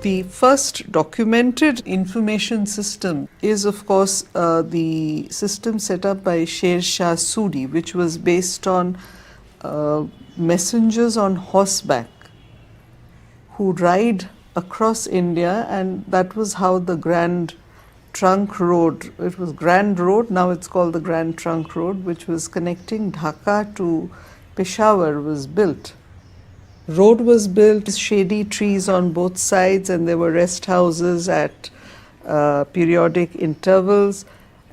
The first documented information system is, of course, the system set up by Sher Shah Suri, which was based on messengers on horseback who ride across India, and that was how the Grand Trunk Road, it was Grand Road, now it's called the Grand Trunk Road, which was connecting Dhaka to Peshawar, was built. Road was built, shady trees on both sides, and there were rest houses at periodic intervals,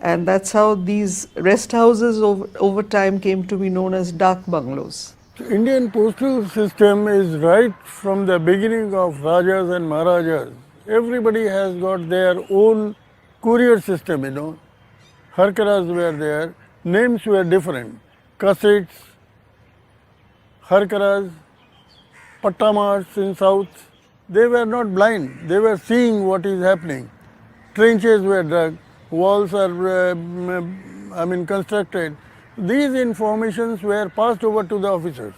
and that's how these rest houses over time came to be known as dak bungalows. The Indian postal system is right from the beginning of Rajas and Maharajas. Everybody has got their own courier system, Harkaras were there, names were different. Cassettes, Harkaras, Pattamars in south, they were not blind, they were seeing what is happening. Trenches were dug, walls are constructed. These informations were passed over to the officers.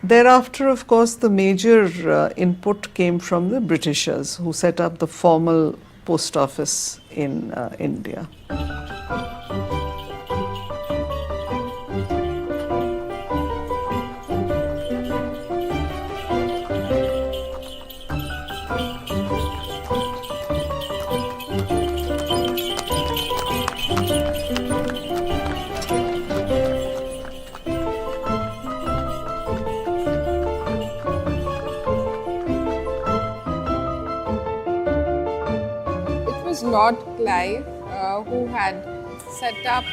Thereafter, of course, the major input came from the Britishers, who set up the formal post office in India. Lord Clive, who had set up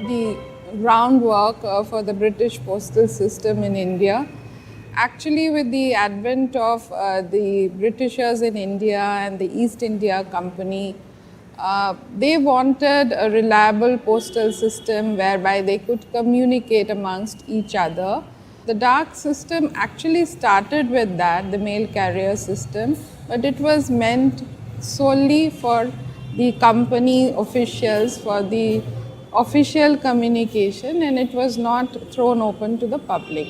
the groundwork for the British postal system in India. Actually, with the advent of the Britishers in India and the East India Company, they wanted a reliable postal system whereby they could communicate amongst each other. The dak system actually started with that, the mail carrier system, but it was meant solely for the company officials, for the official communication, and it was not thrown open to the public.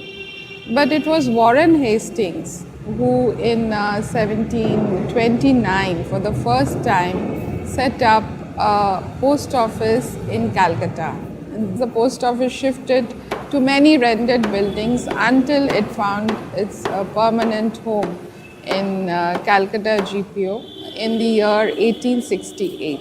But it was Warren Hastings who in 1729 for the first time set up a post office in Calcutta. And the post office shifted to many rented buildings until it found its permanent home in Calcutta GPO in the year 1868.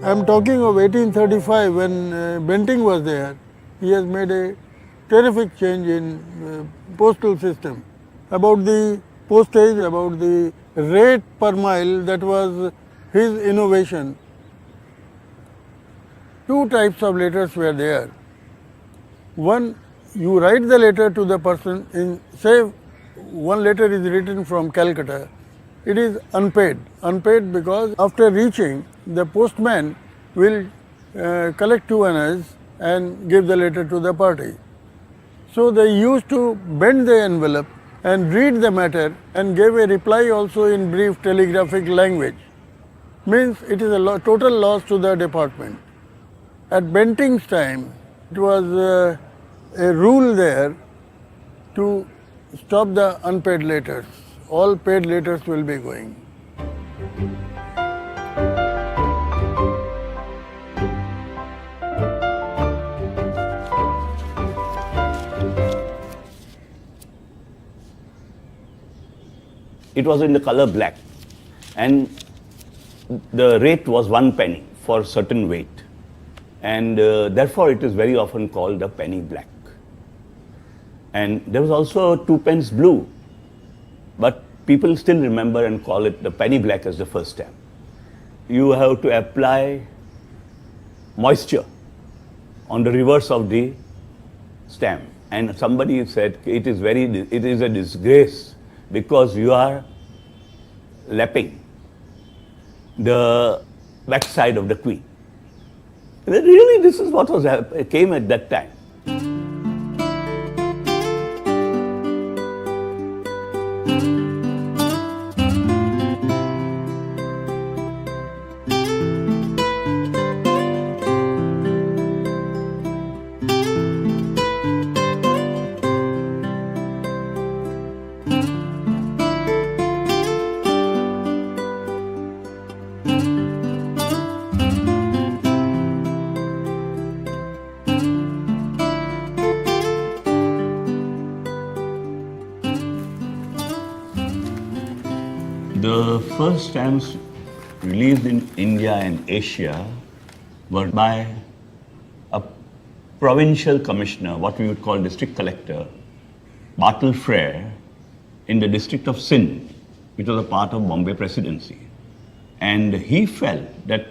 I am talking of 1835 when Benting was there. He has made a terrific change in postal system. About the postage, about the rate per mile, that was his innovation. Two types of letters were there. One, you write the letter to the person, say one letter is written from Calcutta, it is unpaid. Unpaid because after reaching, the postman will collect 2 annas and give the letter to the party. So they used to bend the envelope and read the matter and gave a reply also in brief telegraphic language. Means it is a total loss to the department. At Benting's time, it was a rule there to stop the unpaid letters. All paid letters will be going. It was in the color black, and the rate was 1 penny for certain weight, and therefore it is very often called a penny black. And there was also 2 pence blue, but people still remember and call it the penny black as the first stamp. You have to apply moisture on the reverse of the stamp. And somebody said it is a disgrace because you are lapping the backside of the queen. Really, this is what came at that time. The first stamps released in India and Asia were by a provincial commissioner, what we would call district collector, Bartle Frere, in the district of Scinde, which was a part of Bombay Presidency. And he felt that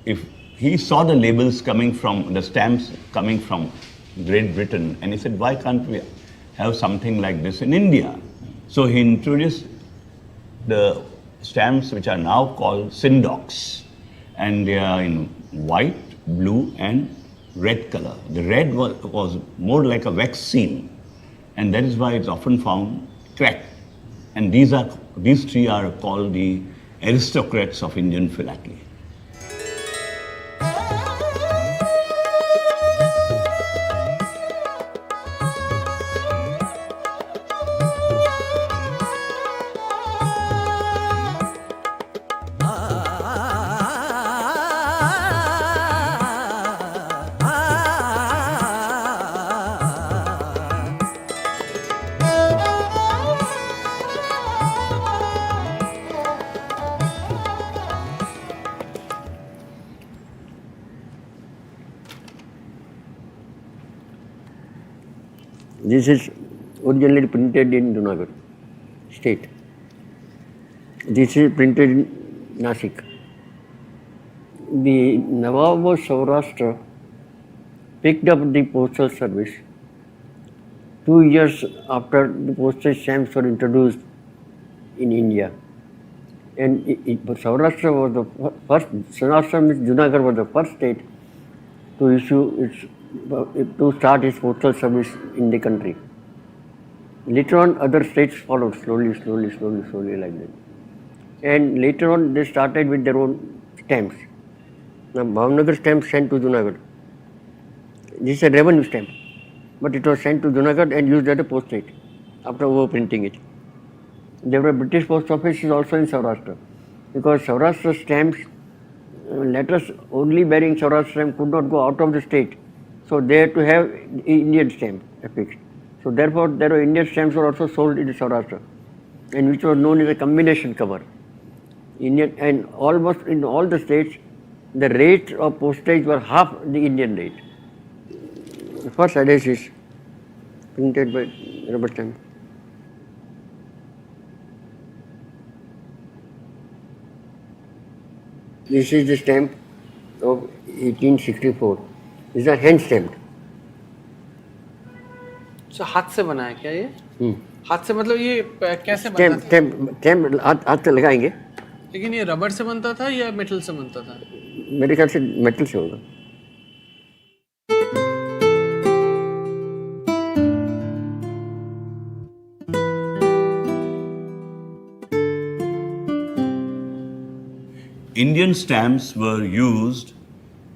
if he saw the labels coming from, the stamps coming from Great Britain, and he said, why can't we have something like this in India? So he introduced the stamps which are now called Scinde Dawks, and they are in white, blue and red color. The red was more like a wax seal, and that is why it's often found cracked. And these three are called the aristocrats of Indian philately. This is originally printed in Junagadh state. This is printed in Nasik. The Nawab of Saurashtra picked up the postal service 2 years after the postage stamps were introduced in India. And Saurashtra was the first, Saurashtra means Junagadh was the first state to start its postal service in the country. Later on, other states followed slowly like that. And later on, they started with their own stamps. Now, Bhavnagar stamp sent to Junagadh. This is a revenue stamp, but it was sent to Junagadh and used as a postage after overprinting it. There were British post offices also in Saurashtra, because Saurashtra stamps, letters only bearing Saurashtra stamp could not go out of the state. So they had to have Indian stamp affixed. So therefore, there were Indian stamps were also sold in Saurashtra, and which was known as a combination cover. Indian, and almost in all the states, the rate of postage were half the Indian rate. The first address is printed by rubber stamp. This is the stamp of 1864. These are hand stamped. So हाथ से बना है क्या ये? हाथ से मतलब ये कैसे बनता था? स्टैम्प हाथ से लगाएंगे. लेकिन ये रबर से बनता था या मेटल से बनता था? मेरे ख्याल से मेटल से होगा. Indian stamps were used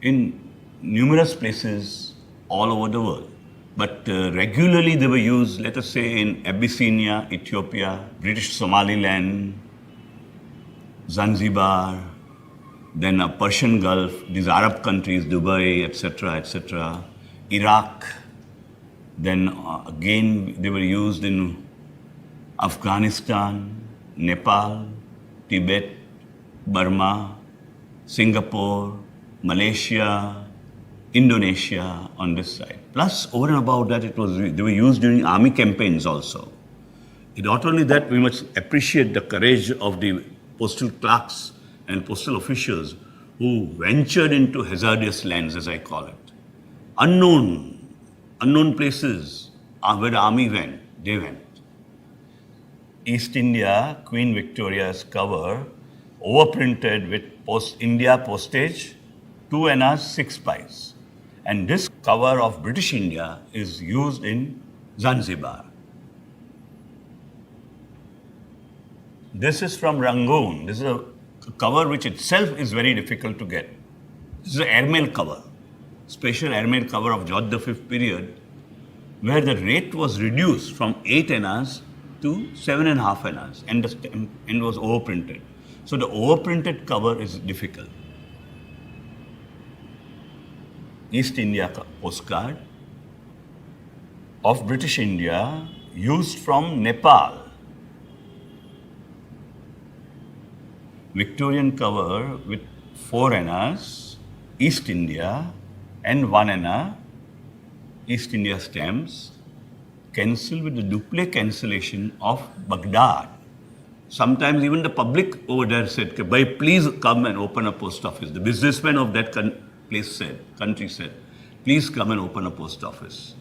in numerous places all over the world. But regularly they were used, let us say, in Abyssinia, Ethiopia, British Somaliland, Zanzibar, then Persian Gulf, these Arab countries, Dubai, etc., Iraq. Then again they were used in Afghanistan, Nepal, Tibet, Burma, Singapore, Malaysia, Indonesia on this side. Plus, over and above that, they were used during army campaigns also. Not only that, we must appreciate the courage of the postal clerks and postal officials who ventured into hazardous lands, as I call it. Unknown places where the army went, they went. East India, Queen Victoria's cover, overprinted with India postage, 2 annas, 6 pies. And this cover of British India is used in Zanzibar. This is from Rangoon. This is a cover which itself is very difficult to get. This is an Airmail cover, special Airmail cover of George V period, where the rate was reduced from 8 annas to 7.5 annas and was overprinted. So the overprinted cover is difficult. East India postcard of British India used from Nepal. Victorian cover with 4 annas, East India, and 1 anna, East India stamps, cancelled with the duplicate cancellation of Baghdad. Sometimes even the public over there said, "Bhai, please come and open a post office." The businessmen of that country said, "Please come and open a post office."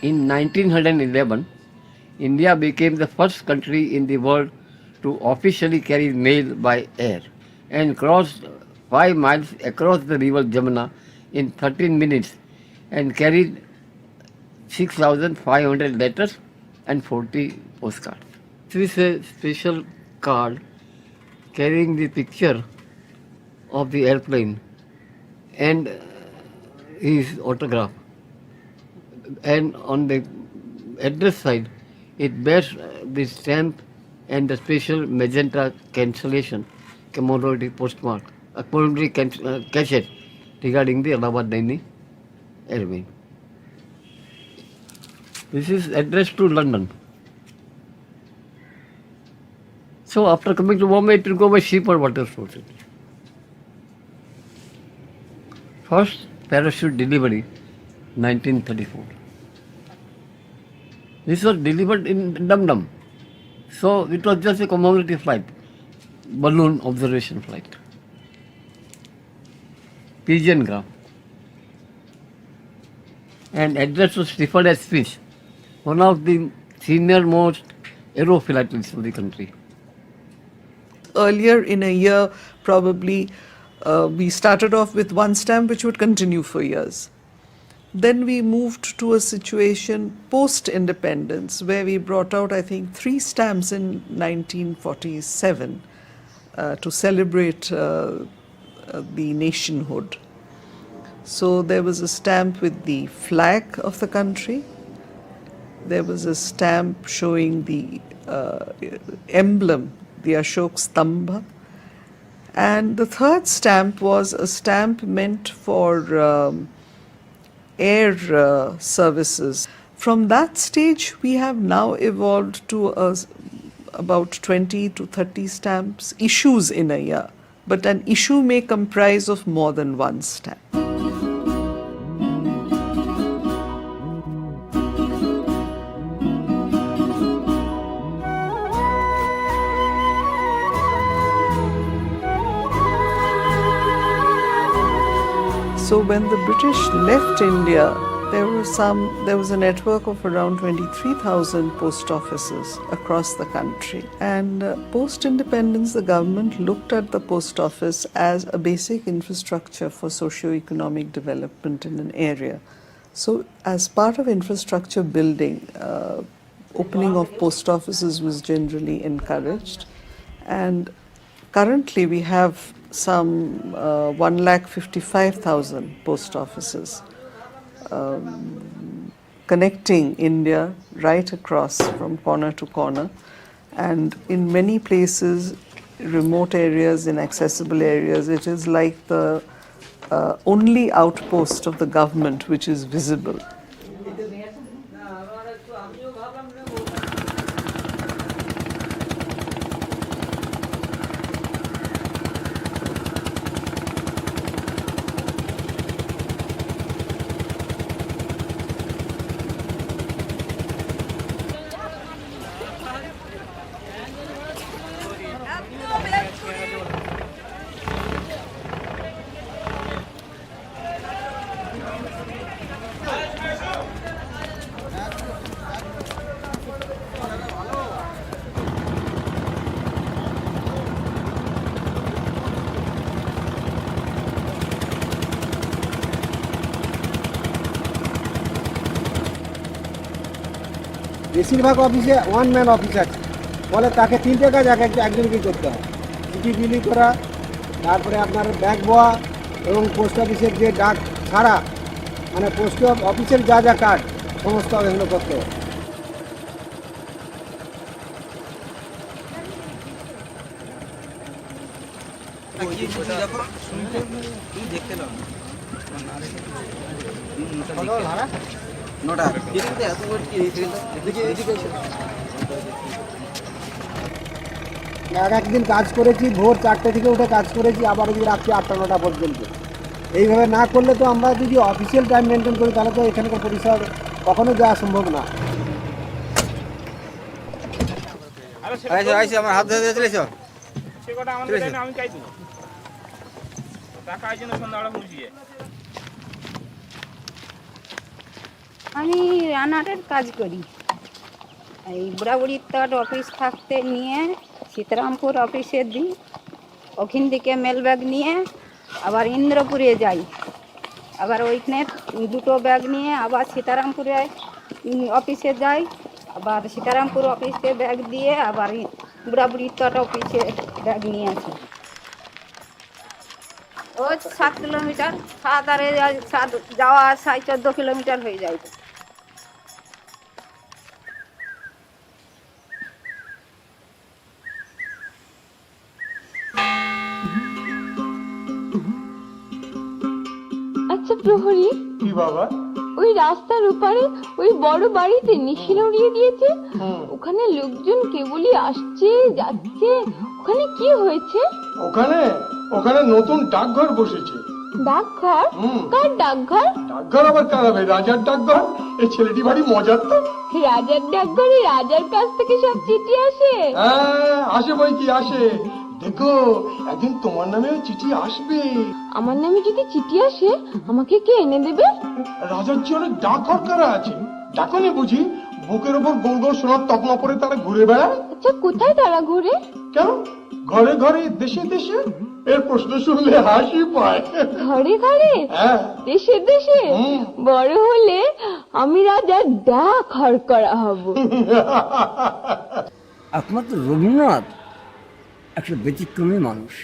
In 1911, India became the first country in the world to officially carry mail by air and crossed 5 miles across the river Jamuna in 13 minutes and carried 6,500 letters and 40 postcards. This is a special card carrying the picture of the airplane and his autograph. And on the address side, it bears the stamp and the special magenta cancellation commemorative postmark, a commemorative cachet regarding the Allahabad Daily Airmail. This is addressed to London. So after coming to Bombay, it will go by ship or water source. First parachute delivery, 1934. This was delivered in Dum Dum. So it was just a commemorative flight, balloon observation flight. Pigeon graph. And address was Stephen S. Fish, one of the senior most aerophilatelist of the country. Earlier in a year, probably, we started off with one stamp which would continue for years. Then we moved to a situation post-independence where we brought out, I think, 3 stamps in 1947 to celebrate the nationhood. So there was a stamp with the flag of the country. There was a stamp showing the emblem, the Ashok Stambha. And the third stamp was a stamp meant for air services. From that stage, we have now evolved to about 20 to 30 stamps, issues in a year. But an issue may comprise of more than one stamp. So when the British left India, there was a network of around 23,000 post offices across the country. And post-independence, the government looked at the post office as a basic infrastructure for socio-economic development in an area. So as part of infrastructure building, opening of post offices was generally encouraged. And currently we have some 155,000 post offices connecting India right across from corner to corner, and in many places, remote areas, inaccessible areas, it is like the only outpost of the government which is visible. বেশিরভাগ অফিসে one man office আছে, ফলে তাকে 3টে কাজ একজনকেই করতে হয়। চিঠি বিলি করা, তারপরে আপনার ব্যাগ বয়া এবং পোস্ট অফিসের যে ডাক ছাড়া, মানে পোস্ট অফিসের যা যা কাজ সমস্ত এগুলো করতে হয়। একদিন কাজ করেছি ভোর 4টে থেকে উঠে কাজ করেছি, আবার ওই রাত্রি 8টা 9টা পর্যন্ত। এইভাবে না করলে তো আমরা যদি অফিসিয়াল টাইম মেনটেন করি তাহলে তো এখানকার পরিষেবা কখনো যাওয়া সম্ভব না। আমার হাত ধরে চলেছ আমি রানারের কাজ করি। এই বুড়াবুড়ির তট অফিস থাকতে নিয়ে সীতারামপুর অফিসে দিই, ওখান থেকে মেল ব্যাগ নিয়ে আবার ইন্দ্রপুরে যাই, আবার ওইখানে 2টো ব্যাগ নিয়ে আবার সীতারামপুরে অফিসে যাই, আবার সীতারামপুর অফিসে ব্যাগ দিয়ে আবার বুড়াবুড়ির তট অফিসে ব্যাগ নিয়ে আসি। ও 7 কিলোমিটার, 7 আর 7 যাওয়া আসা 14 কিলোমিটার হয়ে যায়। আচ্ছা প্রহরী, কি বাবা? ওই রাস্তার ওপারে ওই বড় বাড়িতে নিশিল উড়িয়ে দিয়েছে, ওখানে লোকজন কেবলই আসছে যাচ্ছে, ওখানে কি হয়েছে? ওখানে নতুন ডাকঘর বসেছে। ডাকঘর? কার ডাকঘর? ডাকঘর আবার কার হবে? রাজার ডাকঘর। এই ছেলেটি ভারী মজার তো। রাজার ডাকঘরে রাজার কাছ থেকে সব চিঠি আসে? হ্যাঁ, আসে বই কি আসে। দেখো, একদিন তোমার নামেও চিঠি আসবে। আমার নামে যদি চিঠি আসে আমাকে কে এনে দেবে? রাজার যে অনেক ডাক হরকারা আছে, ডাকনে বুঝি বুকের ওপর গোল গোল সোনার তকমা পরে তারা ঘুরে বেড়ায়। আচ্ছা, কোথায় তারা ঘুরে? কেন, ঘরে ঘরে দেশে দেশে? এর প্রশ্ন শুনলে হাসি পায়। ঘরে ঘরে দেশে দেশে? বড় হলে আমি রাজার ডাক হরকরা হব। একমাত্র রবীন্দ্রনাথ একটা ব্যতিক্রমী মানুষ।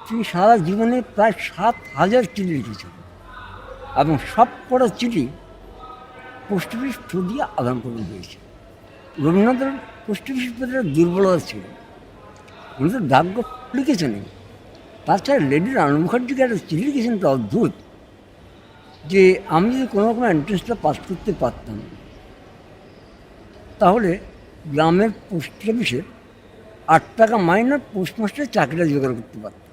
তিনি সারা জীবনে প্রায় 7,000 চিঠি লিখেছেন এবং সব কটা চিঠি পোস্ট অফিস থ্রু দিয়ে আদান প্রদান হয়েছে। রবীন্দ্রনাথের পোস্ট অফিসের প্রতি একটা দুর্বলতা ছিল, উনি তো ডাকঘর লিখেছেন। তাছাড়া লেডি রানু মুখার্জিকে একটা চিঠি লিখেছেন তো অদ্ভুত, যে আমি যদি কোনো রকম এন্ট্রেন্সটা পাস করতে পারতাম তাহলে গ্রামের পোস্ট অফিসের 8 টাকা মাইনে পোস্টমাস্টারের চাকরিটা জোগাড় করতে পারতাম।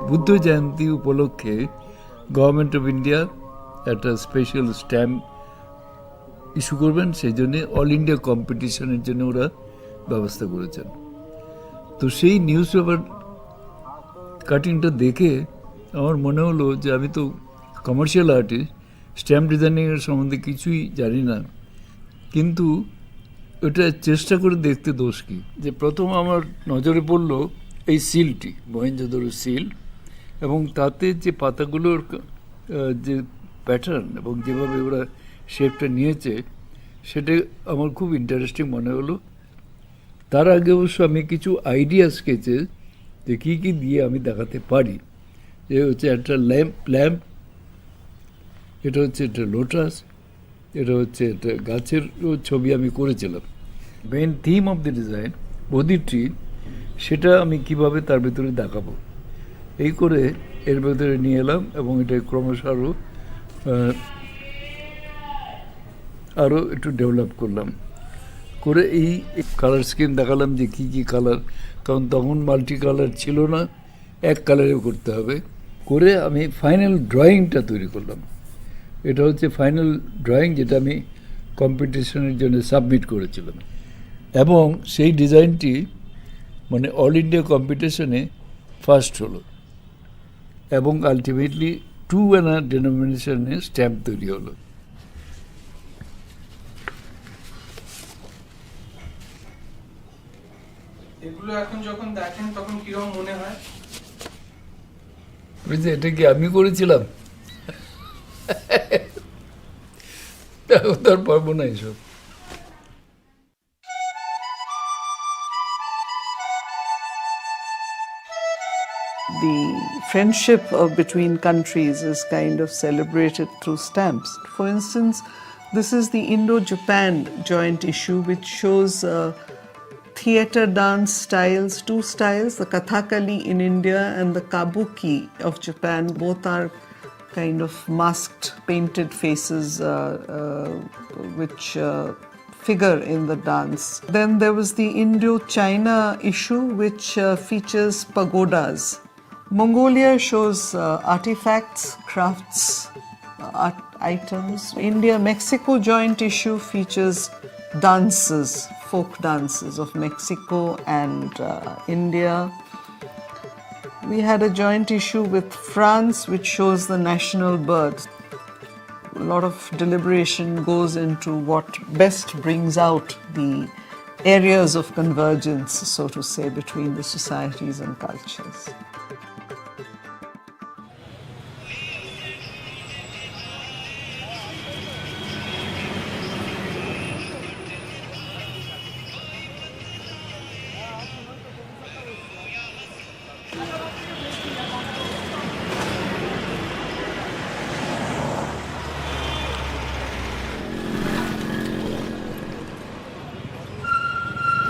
বুদ্ধ জয়ন্তী উপলক্ষে গভর্নমেন্ট অফ ইন্ডিয়া একটা স্পেশাল স্ট্যাম্প ইস্যু করবেন, সেই জন্যে অল ইন্ডিয়া কম্পিটিশনের জন্য ওরা ব্যবস্থা করেছেন। তো সেই নিউজ পেপার কাটিংটা দেখে আমার মনে হলো যে আমি তো কমার্শিয়াল আর্টিস্ট, স্ট্যাম্প ডিজাইনিংয়ের সম্বন্ধে কিছুই জানি না, কিন্তু ওটা চেষ্টা করে দেখতে দোষ কী। যে প্রথম আমার নজরে পড়লো এই সিলটি, মহেঞ্জোদারো সিল, এবং তাতে যে পাতাগুলোর যে প্যাটার্ন এবং যেভাবে ওরা শেপটা নিয়েছে সেটা আমার খুব ইন্টারেস্টিং মনে হলো। তার আগে অবশ্য আমি কিছু আইডিয়া স্কেচে যে কী কী দিয়ে আমি দেখাতে পারি। এ হচ্ছে একটা ল্যাম্প, এটা হচ্ছে একটা লোটাস, এটা হচ্ছে একটা গাছের ছবি আমি করেছিলাম। Main theme of the design Bodhi tree, সেটা আমি কিভাবে তার ভিতরে দেখাবো, এই করে এর ভেতরে নিয়ে এলাম এবং এটা ক্রমশ আরও একটু ডেভেলপ করলাম, করে এই কালার স্কিম দেখালাম যে কী কী কালার, কারণ তখন মাল্টি কালার ছিল না, এক কালারে করতে হবে, করে আমি ফাইনাল ড্রয়িংটা তৈরি করলাম। এটা হচ্ছে ফাইনাল ড্রয়িং যেটা আমি কম্পিটিশনের জন্য সাবমিট করেছিলাম, এবং সেই ডিজাইনটি মানে অল ইন্ডিয়া কম্পিটিশনে ফার্স্ট হলো, এবং আলটিমেটলি 2 আনা ডেনোমিনেশনে স্ট্যাম্প তৈরি হলো। এগুলো এখন যখন দেখেন তখন কিরকম মনে হয়? এটা কি আমি করেছিলাম? তার পারবো না এসব। The friendship between countries is kind of celebrated through stamps. For instance, this is the Indo-Japan joint issue, which shows theatre dance styles, 2 styles, the Kathakali in India and the Kabuki of Japan. Both are kind of masked, painted faces which figure in the dance. Then there was the Indo-China issue, which features pagodas. Mongolia shows artifacts, crafts, art items. India-Mexico joint issue features dances, folk dances of Mexico and India. We had a joint issue with France, which shows the national birds. A lot of deliberation goes into what best brings out the areas of convergence, so to say, between the societies and cultures.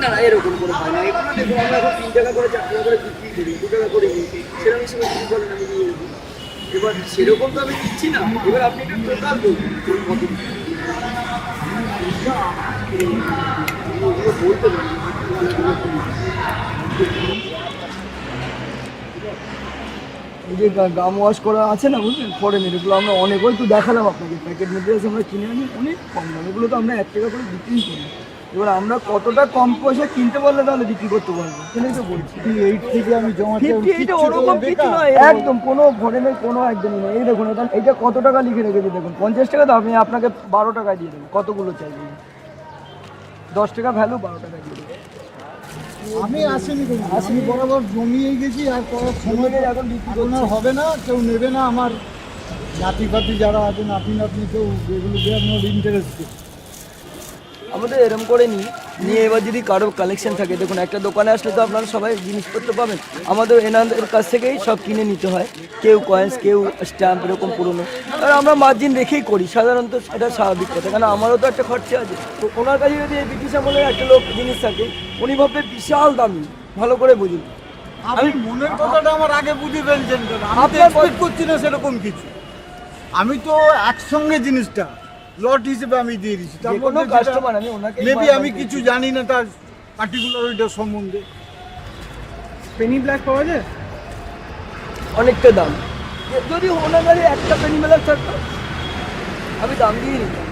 না না, এরকম করে হয় না। এগুলো দেখুন, আমরা এখন 3 টাকা করে 4 টাকা করে বিক্রি করি, 2 টাকা করে নিই, সেরকম হিসেবে কি বলেন আমি দিয়ে দেবো। এবার সেরকম তো আমি দিচ্ছি না, এবার আপনি একটা টোটাল বলুন কত বলতে পারেন। এই যে গাম ওয়াশ করা আছে না, বুঝলেন, ফরেনের, এগুলো আমরা অনেক ওই তো দেখালাম আপনাকে, প্যাকেট মেটেরিয়ালস আমরা কিনে আনি অনেক কম দাম, এগুলো তো আমরা 1 টাকা করে বিক্রি করি। এবার আমরা কতটা কম পয়সা কিনতে পারলে তাহলে বিক্রি করতে পারবো, সেটাই তো বলছি। 58 থেকে আমি জমা 58 ওরকম কিছু নয়, একদম কোনো ফরেনের কোনো একদমই নয়। এই দেখুন, এটা কত টাকা লিখে রেখেছে দেখুন, 50 টাকা তো আমি আপনাকে 12 টাকা দিয়ে দেবো। কতগুলো চাইবেন? 10 টাকা ভ্যালু, 12 টাকা দিয়ে দেবো। আমি আসিনি বরাবর জমিয়ে গেছি, আর করার সময় এখন বিক্রি করতে হবে না, কেউ নেবে না। আমার নাতি ফাতি যারা আছে, নাতি নাতনি, কেউ এগুলো দিয়ে আমার ইন্টারেস্ট। আমাদের এরকম করে নিয়ে এবার যদি কারো কালেকশন থাকে, দেখুন একটা দোকানে আসলে তো আপনারা সবাই জিনিসপত্র পাবেন, আমাদের এনাদের কাছ থেকেই সব কিনে নিতে হয়, কেউ কয়েন্স, কেউ স্ট্যাম্প, এরকম পুরোনো। আর আমরা মার্জিন রেখেই করি সাধারণত, এটা স্বাভাবিক কথা, কারণ আমারও তো একটা খরচা আছে। তো ওনার কাছে যদি এই ব্রিটিশ আমলের একটা লোক জিনিস থাকে, উনি ভাববে বিশাল দামি, ভালো করে বুঝুন। আমি মনের কথাটা আমার আগে বুঝে ফেলছেন, আমি এক্সপেক্ট করছি না সেরকম কিছু। আমি তো একসঙ্গে জিনিসটা লট হিসেবে আমি দিয়ে দিচ্ছি, তার মধ্যে কাস্টমার আমি ওনাকে মেবি আমি কিছু জানি না তার পার্টিকুলার ওইটা সম্বন্ধে। পেনি ব্ল্যাক পাওয়া যায় অনেকটা দাম, যদি ওনার গাড়ি একটা পেনি ব্ল্যাক থাকতো আমি দাম দিয়ে নিতাম।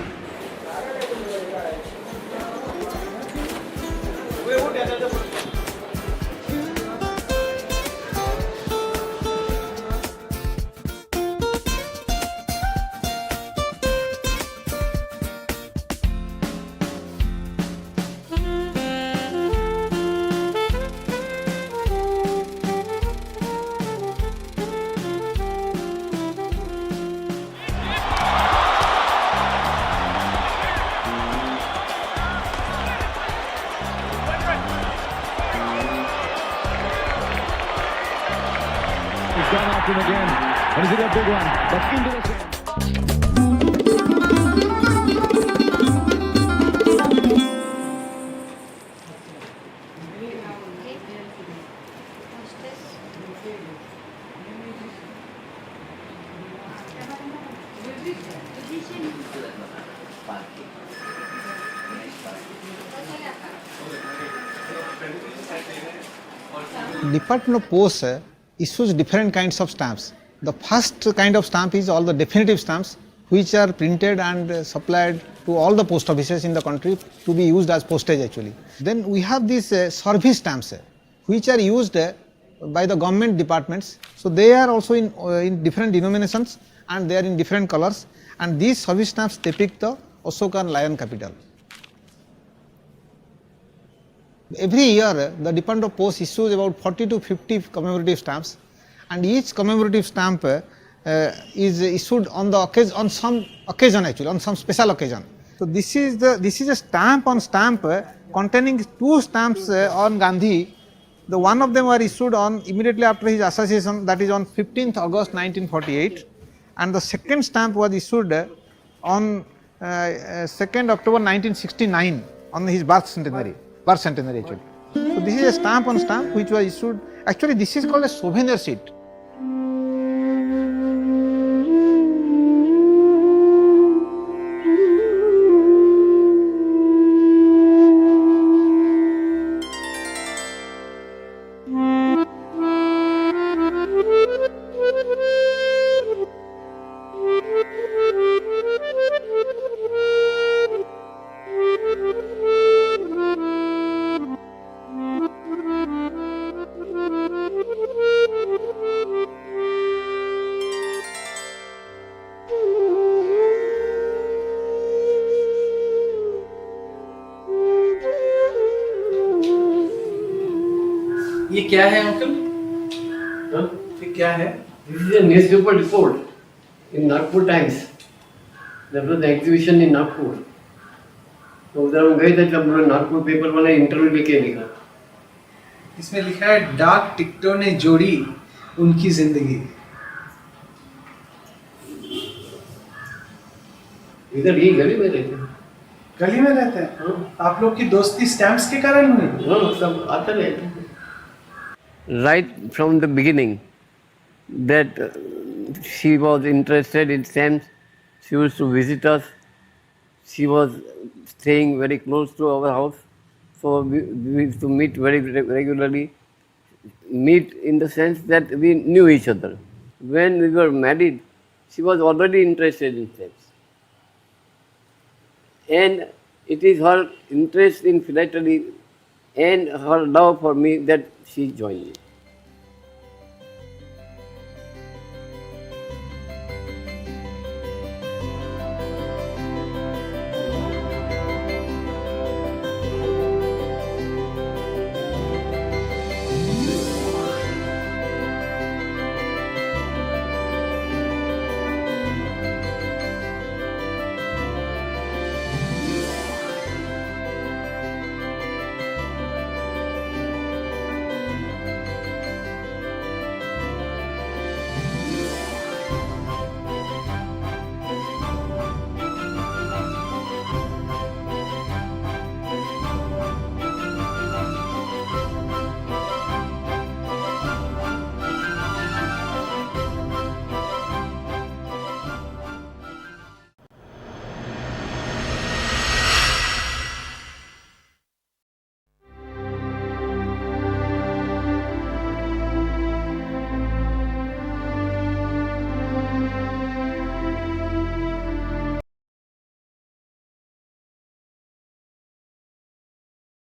Department of Post issues different kinds of stamps. The first kind of stamp is all the definitive stamps, which are printed and supplied to all the post offices in the country to be used as postage actually. Then we have these service stamps, which are used by the government departments. So they are also in different denominations and they are in different colors, and these service stamps depict the Ashoka and lion capital. Every year the Department of Post issues about 40 to 50 commemorative stamps, and each commemorative stamp is issued on some occasion actually, on some special occasion. So this is a stamp on stamp containing two stamps on Gandhi. The one of them were issued on immediately after his assassination, that is on 15th August 1948, and the second stamp was issued on 2nd October 1969 on his birth centenary actually. So this is a stamp on stamp which was issued, actually this is called a souvenir sheet. ये क्या है uncle? ये क्या है? This is a newspaper report in Nagpur Times. There was an exhibition in Nagpur. तो उधर हम गए थे जब नागपुर पेपर वाले इंटरव्यू लेके लिखा. इसमें लिखा है डाक टिकटों ने जोड़ी उनकी जिंदगी. इधर ही गली में रहते हैं. गली में रहते हैं? आप लोग की दोस्ती स्टैम्प्स के कारण हुई? हाँ, सब आते रहते हैं. Right from the beginning, that she was interested in stamps. She used to visit us. She was staying very close to our house, so we used to meet very regularly. Meet in the sense that we knew each other. When we were married, she was already interested in stamps, and it is her interest in philately and her love for me that she joined me.